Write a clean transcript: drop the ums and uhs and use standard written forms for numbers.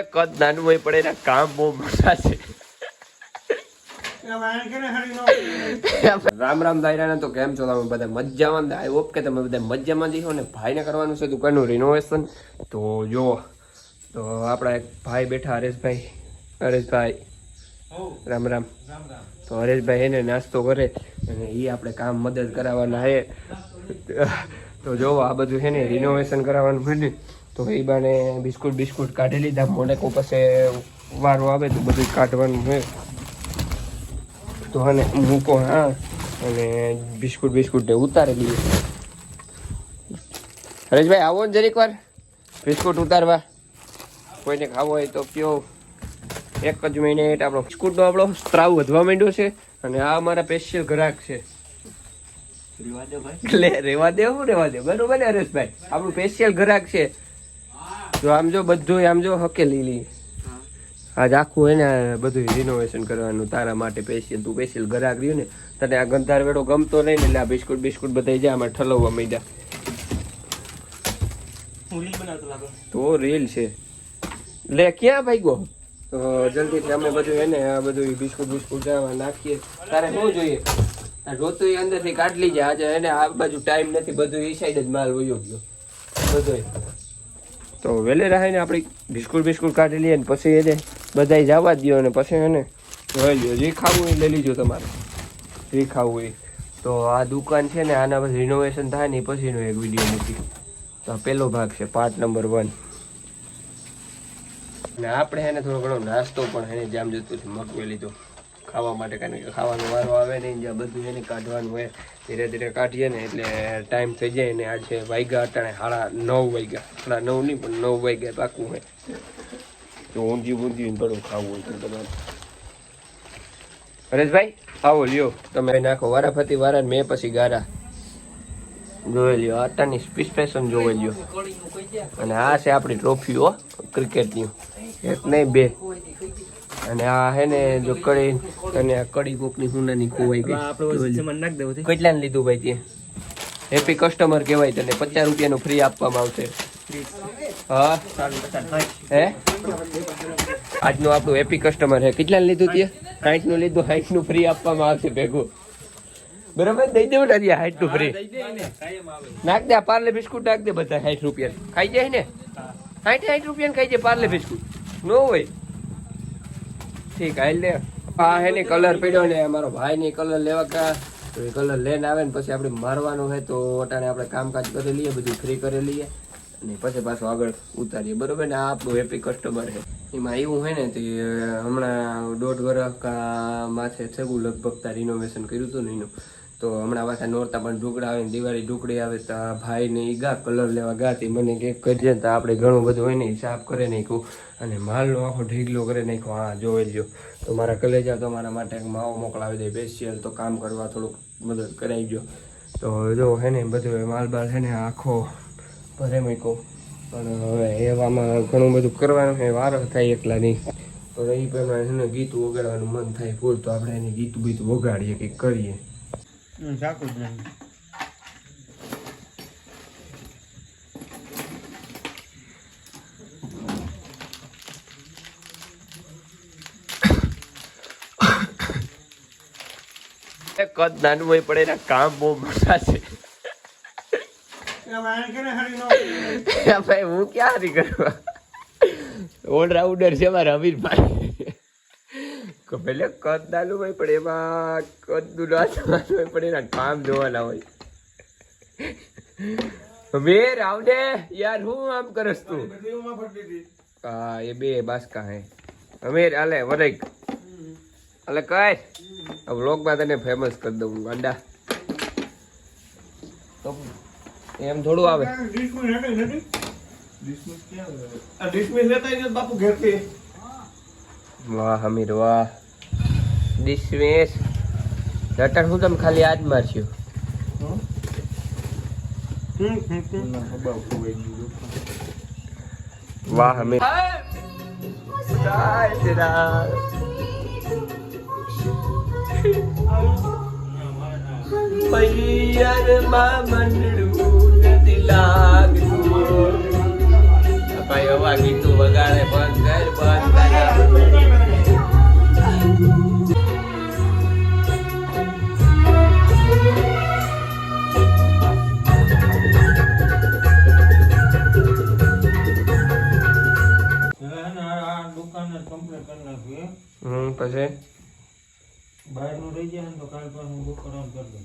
કદ નાનું હોય પડે એના કામ બહુ મોટા છે. રામ રામ દાયરા. તો કેમ છો તમે બધા? મજામાં? આઈ હોપ કે તમે બધા મજામાં જ છો ને. ભાઈને કરવાનું છે દુકાનનું રિનોવેશન. તો જો તો આપણા એક ભાઈ બેઠા, હરેશભાઈ રામ રામ. તો હરેશભાઈ એને નાસ્તો કરે અને એ આપણે કામ મદદ કરાવવાના છે. તો જો આ બધું છે ને રિનોવેશન કરાવવાનું છે ને, તો એ બાને બિસ્કુટ કાઢી લીધા. મોડેકો પછી વારો આવે તો બધું કાઢવાનું છે. તો અને મૂકો હા, અને બિસ્કુટ ને ઉતારી લઈએ. હરેશભાઈ આવો ને જરીક વાર બિસ્કુટ ઉતારવા. કોઈને ખાવો હોય તો કયો. એક જ મિનિટ. આપણો બિસ્કુટનો આપણો સ્ત્રાવ વધવા માંડ્યો છે અને આ અમારા સ્પેશિયલ ગ્રાહક છે. રેવા દે બરોબર ને હરેશભાઈ? આપણું સ્પેશિયલ ગ્રાહક છે. જો આમ જો બધું આમ જો હકેલી લઈએ. આજ આખું એને બધું રિનોવેશન કરવાનું તારા માટે સ્પેશિયલ. તું સ્પેશિયલ ગ્રાહક રહ્યું ને, તને આ ગંધાર વેડો ગમતો નહીં ને, એટલે આ બિસ્કુટ બધા જાય આમાં ઠલવવા માંડ્યા. તો રીલ છે લે ક્યાં ભાઈ ગો. તો જલ્દીથી અમે બધું એને આ બધું બિસ્કુટ નાખીએ. તારે શું જોઈએ? રોતું એ અંદરથી કાઢી લીજે. આજે એને આ બાજુ ટાઈમ નથી, બધું એ સાઈડ જ માલ વયો ગયો બધો. તો વેલે રાહે ને આપણી બિસ્કુટ કાઢી લઈએ ને પછી એને બધા જવા દો અને પછી એને જોઈ લો. જે ખાવું એ લઈ લીજો તમારે, જે ખાવું એ. તો આ દુકાન છે ને, આના પછી રિનોવેશન થાય ને પછીનો એક વિડીયો મૂકી. તો આ પહેલો ભાગ છે, પાર્ટ નંબર 1. અને આપણે એને થોડો ઘણો નાસ્તો પણ એને જામ જતું મગવી લીધો ખાવા માટે. કારણ કે ખાવાનો વારો આવે નહીં, જ્યાં બધું એને કાઢવાનું હોય ધીરે ધીરે કાઢીએ ને એટલે ટાઈમ થઈ જાય ને. આજે વાગ્યા અટાણે 9:30 વાગ્યા. 9:30 નહીં પણ 9 વાગ્યા પાકું હોય. તો ઊંધિયું ભરું ખાવું હોય તો તમારે. હરેશભાઈ આવો લ્યો તમે નાખો વારાફરતી વારા. મેં પછી ગારા જોઈ લ્યો. આટાની સ્પેશન જોઈ લ્યો. અને આ છે આપણી ટ્રોફીઓ ક્રિકેટની, એક નહીં બે. અને આ હે ને જો કડી, અને આ કડી કોકની હુનાની ખોવાઈ ગઈ. કેટલાને લીધું ભાઈ? તે હેપી કસ્ટમર કહેવાય. તને 50 રૂપિયાનું ફ્રી આપવામાં આવશે. હા હે આજનું આપણું હેપી કસ્ટમર હે. કેટલાને લીધું? તે 60 નું લીધું. 60 નું ફ્રી આપવામાં આવશે ભેગું. બરાબર દઈ દેવું ને 60 નું ફ્રી નાખ દે. પાર્લે બિસ્કુટ નાખ દે બધા. 60 રૂપિયા ખાઈ જાય ને. 60 રૂપિયા ખાઈ જાય પાર્લે બિસ્કુટ નો હોય. ઠીક હાલ લે. આ હે ને કલર પડ્યો ને અમારો ભાઈ ને કલર લેવા કા. તો એ કલર લઈને આવે ને પછી આપણે મારવાનું હોય. તો અટાણે આપણે કામકાજ કરી લઈએ, બધું ફ્રી કરી લઈએ અને પછી પાછું આગળ ઉતારીએ. બરોબર ને? આ આપણું હેપી કસ્ટમર છે. એમાં એવું હોય ને તે હમણાં 1.5 વર્ષ માથે થયું લગભગ રિનોવેશન કર્યું હતું ને એનું. તો હમણાં પાછા નોરતા પણ ઢુકડા આવે ને, દિવાળી ઢુકડી આવે તો ભાઈ ને એ ગા કલર લેવા ગાતી. મને કંઈક કરીએ તો આપણે ઘણું બધું હોય ને સાફ કરી નાખ્યું અને માલનો આખો ઢીગલો કરી નાખ્યો. હા જોઈ લ્યો. તો મારા કલેજા તમારા માટે માવો મોકલાવી દે સ્પેશિયલ. તો કામ કરવા થોડુંક મદદ કરાવી દો. તો જો હે ને બધું માલબાલ છે ને આખો ભરે મૂક્યો. પણ હવે એવામાં ઘણું બધું કરવાનું છે, વારો થાય એકલા નહીં. તો એ પ્રમાણે છે ને ગીતું વગાડવાનું મન થાય ફૂલ. તો આપણે એને ગીતું વગાડીએ કંઈક કરીએ. સાચું જ નહીં. કદ નાનું હોય પડે એના કામ બહુ મોટા છે. ભાઈ હું ક્યાં હરી કરવા? ઓલરાઉન્ડર છે મારા અમીરભાઈ. પેલે કદ નાનું હોય પણ એમાં કદનું નાનું હોય પણ એના કામ જોવાના હોય. મેર આવડે યાર, હું આમ કરસ તું? હા એ બે બાસકા હે. અમીર આલે વરેક આલે કઈ વ્લોગમાં તને ફેમસ કરી દઉં ગાંડા. એમ થોડું આવે. વાહ અમીર વાહ. ડિસ્મિસ લટર હું તમે ખાલી આજ મારશું. વાહ અમીર. પિયરમાં મંડળું નથી લાગતું. ભાઈ હવા ગીતું વગાડે બંધ કર. પછી બહાર નું રહી જાય ને તો કાલ પર હું બુક કરવાનું કરી દઉં.